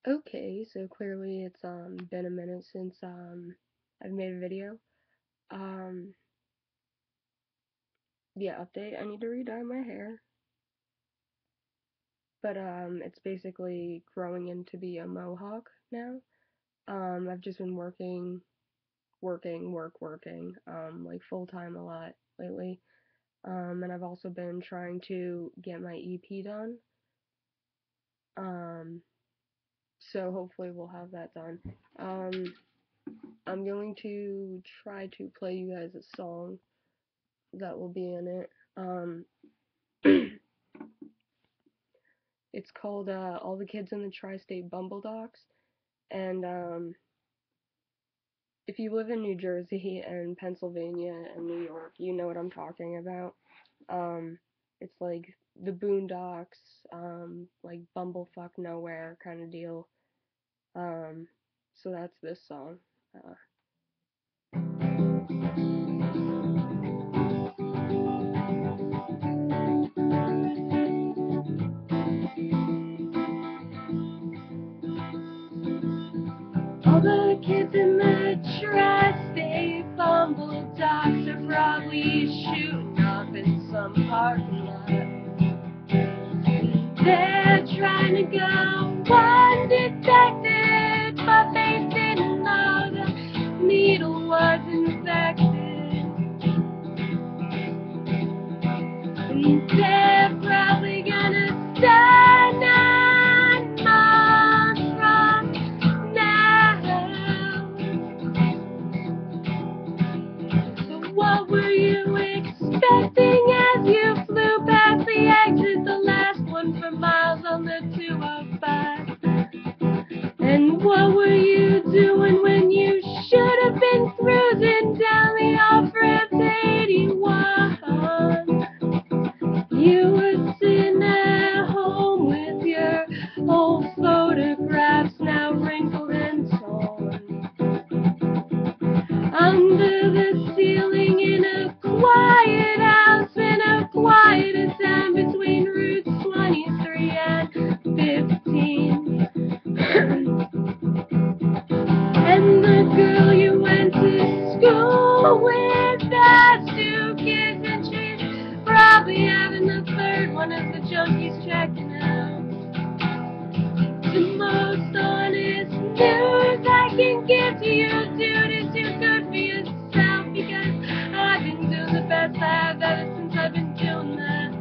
Okay, so clearly it's been a minute since I've made a video. Um yeah, update. I need to re-dye my hair. But it's basically growing into be a mohawk now. I've just been working, like full time a lot lately. And I've also been trying to get my EP done. Um so hopefully we'll have that done. Um I'm going to try to play you guys a song that will be in it. It's called All the Kids in the Tri-State Bumble Docs. And if you live in New Jersey and Pennsylvania and New York, you know what I'm talking about. Um, it's like the Boondocks, like bumblefuck nowhere kind of deal. Um, so that's this song. Uh, All the kids in the tri-state bumble docks are probably shooting up in some parking lot. They're trying to go undetected, but they didn't know the needle was infected. And they're probably gonna die 9 months from now. So what were you expecting as you flew past the exit, the last one for miles on the 205? And what were you doing when you should have been cruising down the off-ramp to 81? You were sitting at home with your old photographs now wrinkled and torn. Under the ceiling in a quiet house in a quieter town between routes 23 and 15. And the girl you went to school with has 2 kids and she's probably having the third one as the junkies checking out. The most honest news I can give to you, dude, is you're good for yourself, because I've been doing the best I have ever since I've been doing that.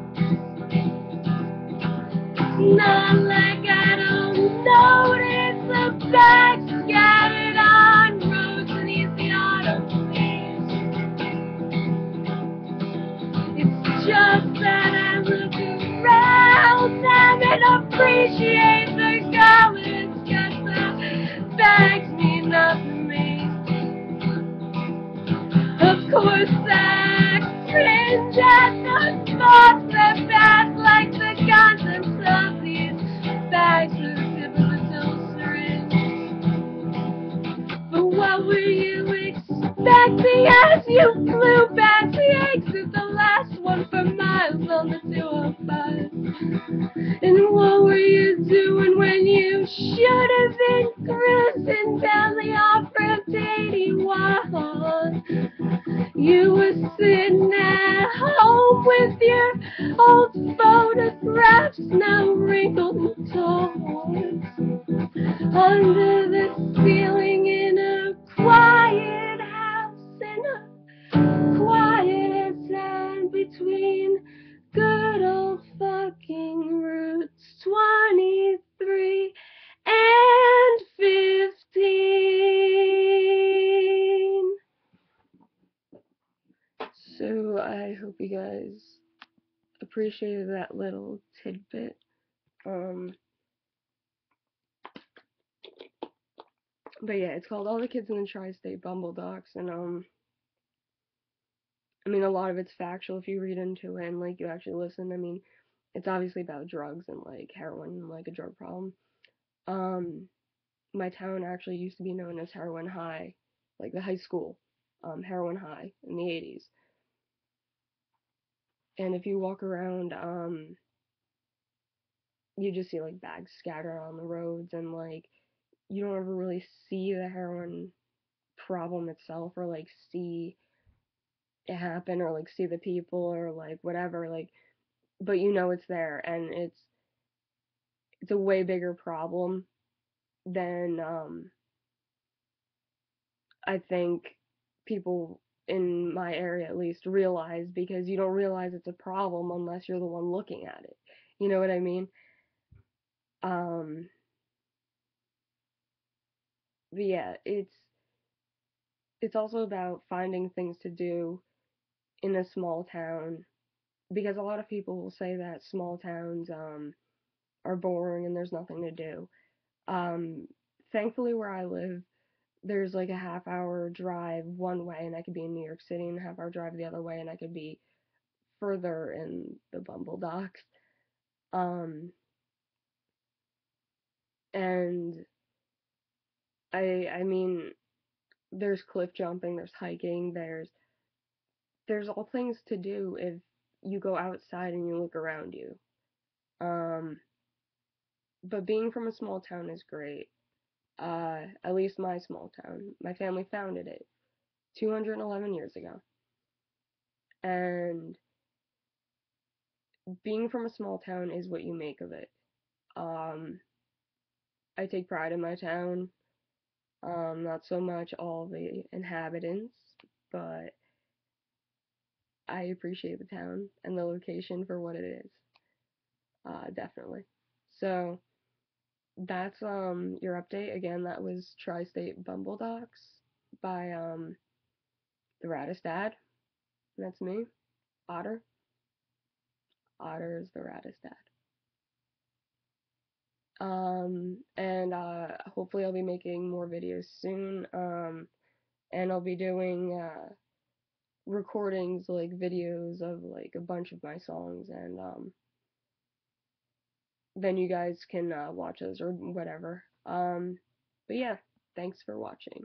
It's not like I don't notice the bags scattered on roads and easy auto police. It's just that I look around them and appreciate the colors, 'cause the bags mean nothing to me. Of course I cringe at the thoughts that pass, like the contents of these bags with the tip of a little syringe. But what were you expecting as you flew past the exit, the last one for miles on the 205? And what were you doing when you should have been cruising down the off-ramp to 81? You were sitting at home with your old photographs now wrinkled and torn. Under the ceiling in a quiet house in a quiet town between good old fucking routes 23 and 15. So I hope you guys appreciated that little tidbit. Um, but yeah, it's called All the Kids in the Tri-State Bumble Docs, and I mean, a lot of it's factual if you read into it and like you actually listen. I mean, it's obviously about drugs and like heroin and like a drug problem. Um, my town actually used to be known as Heroin High, like the high school, Heroin High in the 80s. And if you walk around you just see like bags scattered on the roads, and like you don't ever really see the heroin problem itself, or like see it happen, or like see the people, or like whatever, like, but you know it's there, and it's a way bigger problem than I think people in my area at least realize, because you don't realize it's a problem unless you're the one looking at it. You know what I mean? Um, but yeah, it's also about finding things to do in a small town, because a lot of people will say that small towns are boring and there's nothing to do. Um, Thankfully where I live, there's like a half-hour drive one way and I could be in New York City, and a half-hour drive the other way and I could be further in the Bumble Docks. Um, and I mean, there's cliff jumping, there's hiking, there's all things to do if you go outside and you look around you. Um, but being from a small town is great. At least my small town. My family founded it 211 years ago. And being from a small town is what you make of it. Um, I take pride in my town. Not so much all the inhabitants, but I appreciate the town and the location for what it is. Definitely. So that's your update. Again, that was Tri-State Bumble Docs by the Raddest Dad. That's me, Otter. Otter is the Raddest Dad. And hopefully I'll be making more videos soon. And I'll be doing recordings, like videos of like a bunch of my songs, and then you guys can watch those or whatever. But yeah, thanks for watching.